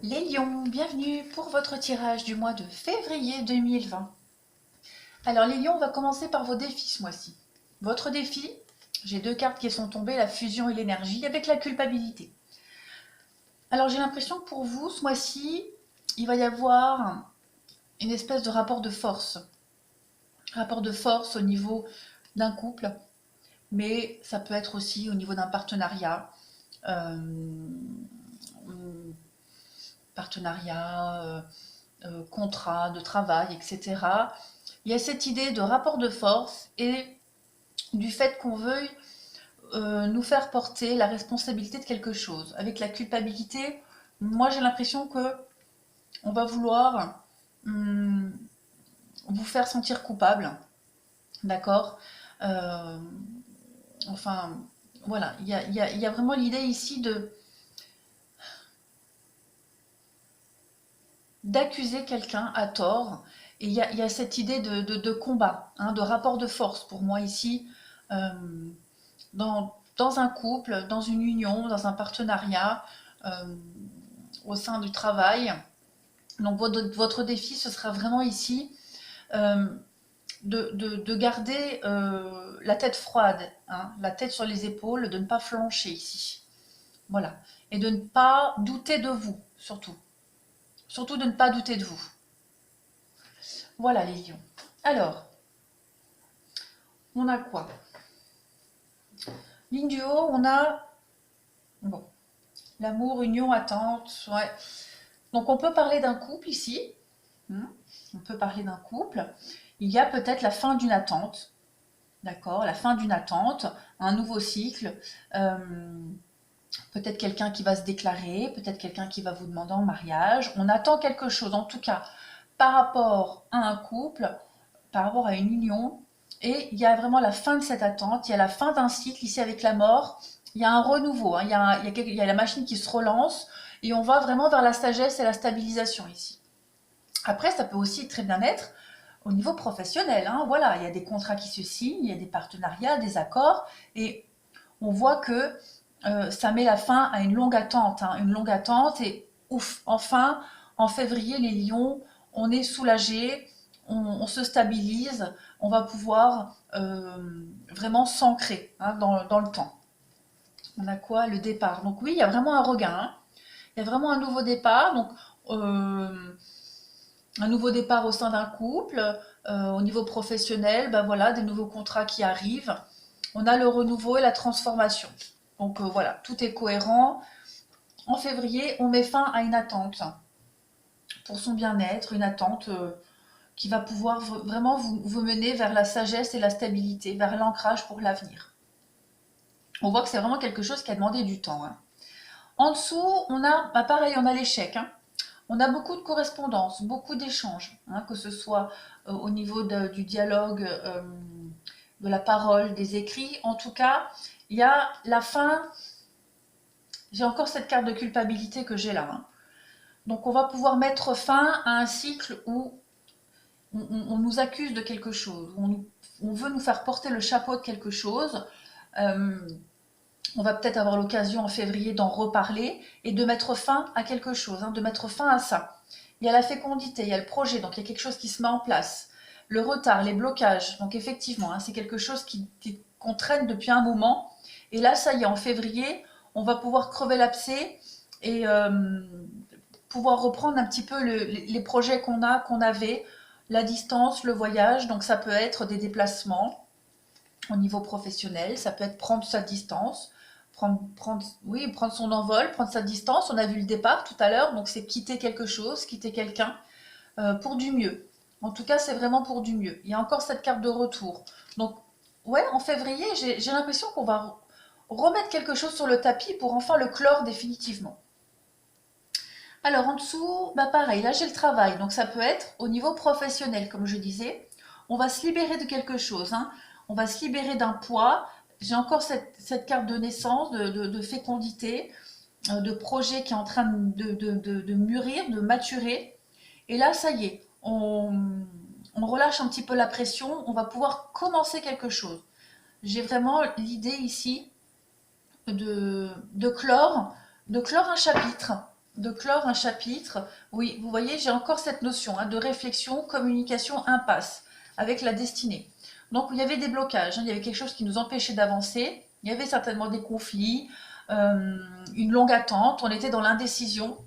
Les lions, bienvenue pour votre tirage du mois de février 2020. Alors les lions, on va commencer par vos défis ce mois-ci. Votre défi, j'ai deux cartes qui sont tombées, la fusion et l'énergie, avec la culpabilité. Alors j'ai l'impression que pour vous, ce mois-ci, il va y avoir une espèce de rapport de force. Rapport de force au niveau d'un couple, mais ça peut être aussi au niveau d'un partenariat. Euh, contrat de travail, etc. Il y a cette idée de rapport de force et du fait qu'on veuille nous faire porter la responsabilité de quelque chose. Avec la culpabilité, moi j'ai l'impression que on va vouloir vous faire sentir coupable, d'accord. Euh, enfin, voilà, il y a vraiment l'idée ici de d'accuser quelqu'un à tort. Et il y a cette idée de combat, hein, de rapport de force pour moi ici, euh, dans un couple, dans une union, dans un partenariat, euh, au sein du travail. Donc votre défi, ce sera vraiment ici euh, de garder la tête froide, hein, la tête sur les épaules, de ne pas flancher ici. Voilà. Et de ne pas douter de vous, surtout. Surtout de ne pas douter de vous. Voilà les lions. Alors, on a quoi? Ligne du haut, on a bon, l'amour, union, attente. Ouais. Donc on peut parler d'un couple ici. On peut parler d'un couple. Il y a peut-être la fin d'une attente. D'accord, la fin d'une attente, un nouveau cycle. Euh, Peut-être quelqu'un qui va se déclarer, peut-être quelqu'un qui va vous demander en mariage. On attend quelque chose, en tout cas, par rapport à un couple, par rapport à une union. Et il y a vraiment la fin de cette attente, il y a la fin d'un cycle ici avec la mort, il y a un renouveau, hein, il y a la machine qui se relance et on va vraiment vers la sagesse et la stabilisation ici. Après, ça peut aussi très bien être au niveau professionnel, hein, voilà, il y a des contrats qui se signent, il y a des partenariats, des accords, et on voit que ça met la fin à une longue attente, et ouf, enfin, en février, les lions, on est soulagé, on se stabilise, on va pouvoir vraiment s'ancrer, hein, dans le temps. On a quoi? Le départ. Donc oui, il y a vraiment un regain, hein. Il y a vraiment un nouveau départ. Donc euh, un nouveau départ au sein d'un couple, au niveau professionnel, ben voilà, des nouveaux contrats qui arrivent. On a le renouveau et la transformation. Donc voilà, tout est cohérent. En février, on met fin à une attente pour son bien-être, une attente qui va pouvoir vraiment vous mener vers la sagesse et la stabilité, vers l'ancrage pour l'avenir. On voit que c'est vraiment quelque chose qui a demandé du temps, hein. En dessous, on a, bah pareil, on a l'échec, hein. On a beaucoup de correspondances, beaucoup d'échanges, hein, que ce soit au niveau du dialogue, de la parole, des écrits. En tout cas, il y a la fin. J'ai encore cette carte de culpabilité que j'ai là, hein. Donc on va pouvoir mettre fin à un cycle où on nous accuse de quelque chose, on veut nous faire porter le chapeau de quelque chose. Euh, on va peut-être avoir l'occasion en février d'en reparler et de mettre fin à quelque chose, hein, de mettre fin à ça. Il y a la fécondité, il y a le projet, donc il y a quelque chose qui se met en place. Le retard, les blocages, donc effectivement, hein, c'est quelque chose qu'on traîne depuis un moment. Et là, ça y est, en février, on va pouvoir crever l'abcès et pouvoir reprendre un petit peu les projets qu'on avait, la distance, le voyage. Donc ça peut être des déplacements au niveau professionnel, ça peut être prendre sa distance, oui, prendre son envol, prendre sa distance. On a vu le départ tout à l'heure, donc c'est quitter quelque chose, quitter quelqu'un pour du mieux. En tout cas, c'est vraiment pour du mieux. Il y a encore cette carte de retour. Donc, ouais, en février, j'ai l'impression qu'on va remettre quelque chose sur le tapis pour enfin le clore définitivement. Alors en dessous, bah pareil, là j'ai le travail, donc ça peut être au niveau professionnel, comme je disais. On va se libérer de quelque chose, hein. On va se libérer d'un poids. J'ai encore cette carte de naissance, de fécondité, de projet qui est en train de mûrir, de maturer. Et là, ça y est, on relâche un petit peu la pression, on va pouvoir commencer quelque chose. J'ai vraiment l'idée ici de clore un chapitre, de clore un chapitre. Oui, vous voyez, j'ai encore cette notion de réflexion, communication, impasse avec la destinée. Donc, il y avait des blocages, il y avait quelque chose qui nous empêchait d'avancer. Il y avait certainement des conflits, une longue attente, on était dans l'indécision.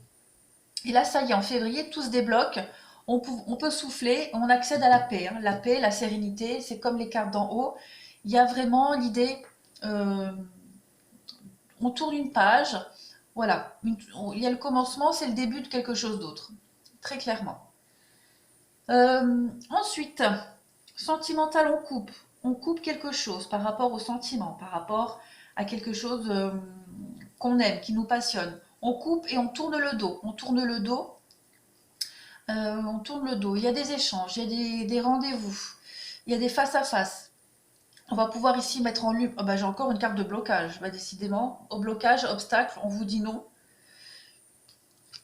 Et là, ça y est, en février, tout se débloque. On peut souffler, on accède à la paix. La paix, la sérénité, c'est comme les cartes d'en haut. Il y a vraiment l'idée, euh, on tourne une page, voilà. Il y a le commencement, c'est le début de quelque chose d'autre, très clairement. Ensuite, sentimental, on coupe. On coupe quelque chose par rapport au sentiment, par rapport à quelque chose qu'on aime, qui nous passionne. On coupe et on tourne le dos. On tourne le dos. On tourne le dos. Il y a des échanges, il y a des rendez-vous, il y a des face-à-face. On va pouvoir ici mettre en lumière. Oh bah, j'ai encore une carte de blocage. Bah, décidément, au blocage, obstacle, on vous dit non.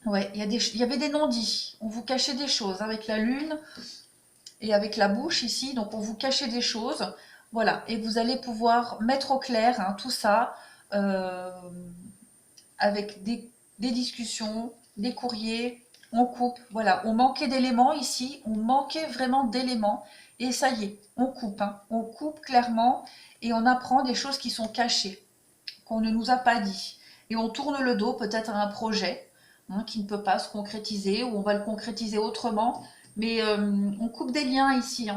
Ouais, il y avait des non-dits. On vous cachait des choses avec la lune et avec la bouche ici. Donc, on vous cachait des choses. Voilà. Et vous allez pouvoir mettre au clair tout ça euh, avec des discussions, des courriers. On coupe. Voilà. On manquait d'éléments ici. On manquait vraiment d'éléments. Et ça y est, on coupe. On coupe clairement et on apprend des choses qui sont cachées, qu'on ne nous a pas dit. Et on tourne le dos peut-être à un projet qui ne peut pas se concrétiser, ou on va le concrétiser autrement. Mais on coupe des liens ici.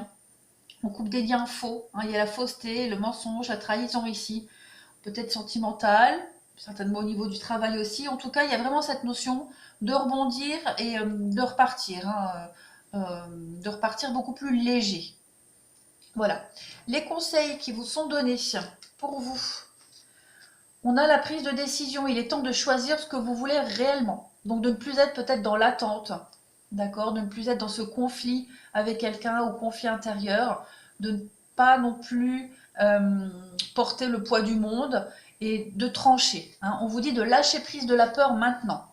On coupe des liens faux. Il y a la fausseté, le mensonge, la trahison ici. Peut-être sentimentale, certainement au niveau du travail aussi. En tout cas, il y a vraiment cette notion de rebondir et de repartir. De repartir beaucoup plus léger. Voilà. Les conseils qui vous sont donnés pour vous. On a la prise de décision. Il est temps de choisir ce que vous voulez réellement. Donc de ne plus être peut-être dans l'attente, d'accord, de ne plus être dans ce conflit avec quelqu'un ou conflit intérieur, de ne pas non plus porter le poids du monde et de trancher. On vous dit de lâcher prise de la peur maintenant.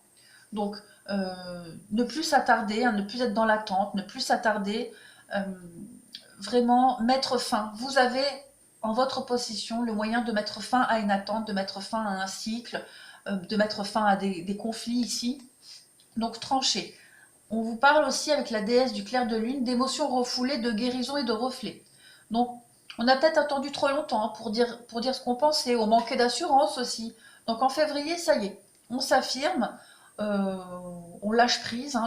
Donc ne plus s'attarder, ne plus être dans l'attente, ne plus s'attarder, vraiment mettre fin. Vous avez en votre possession le moyen de mettre fin à une attente, de mettre fin à un cycle, de mettre fin à des conflits ici. Donc trancher. On vous parle aussi avec la déesse du clair de lune d'émotions refoulées, de guérison et de reflets. Donc on a peut-être attendu trop longtemps pour dire ce qu'on pensait, on manquait d'assurance aussi. Donc en février, ça y est, on s'affirme, on lâche prise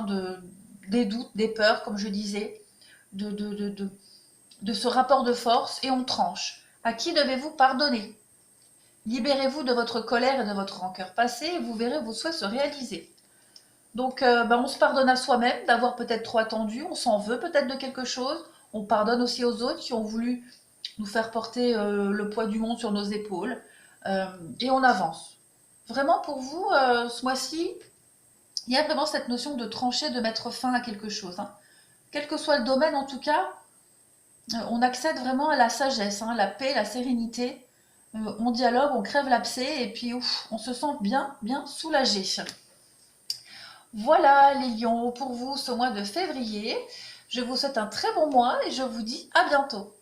des doutes, des peurs, comme je disais, de ce rapport de force et on tranche. À qui devez-vous pardonner? Libérez-vous de votre colère et de votre rancœur passée et vous verrez vos souhaits se réaliser. Donc on se pardonne à soi-même d'avoir peut-être trop attendu, on s'en veut peut-être de quelque chose, on pardonne aussi aux autres qui ont voulu nous faire porter le poids du monde sur nos épaules et on avance. Vraiment pour vous, ce mois-ci, il y a vraiment cette notion de trancher, de mettre fin à quelque chose. Quel que soit le domaine en tout cas, on accède vraiment à la sagesse, la paix, la sérénité. On dialogue, on crève l'abcès et puis ouf, on se sent bien, bien soulagé. Voilà les lions pour vous ce mois de février. Je vous souhaite un très bon mois et je vous dis à bientôt.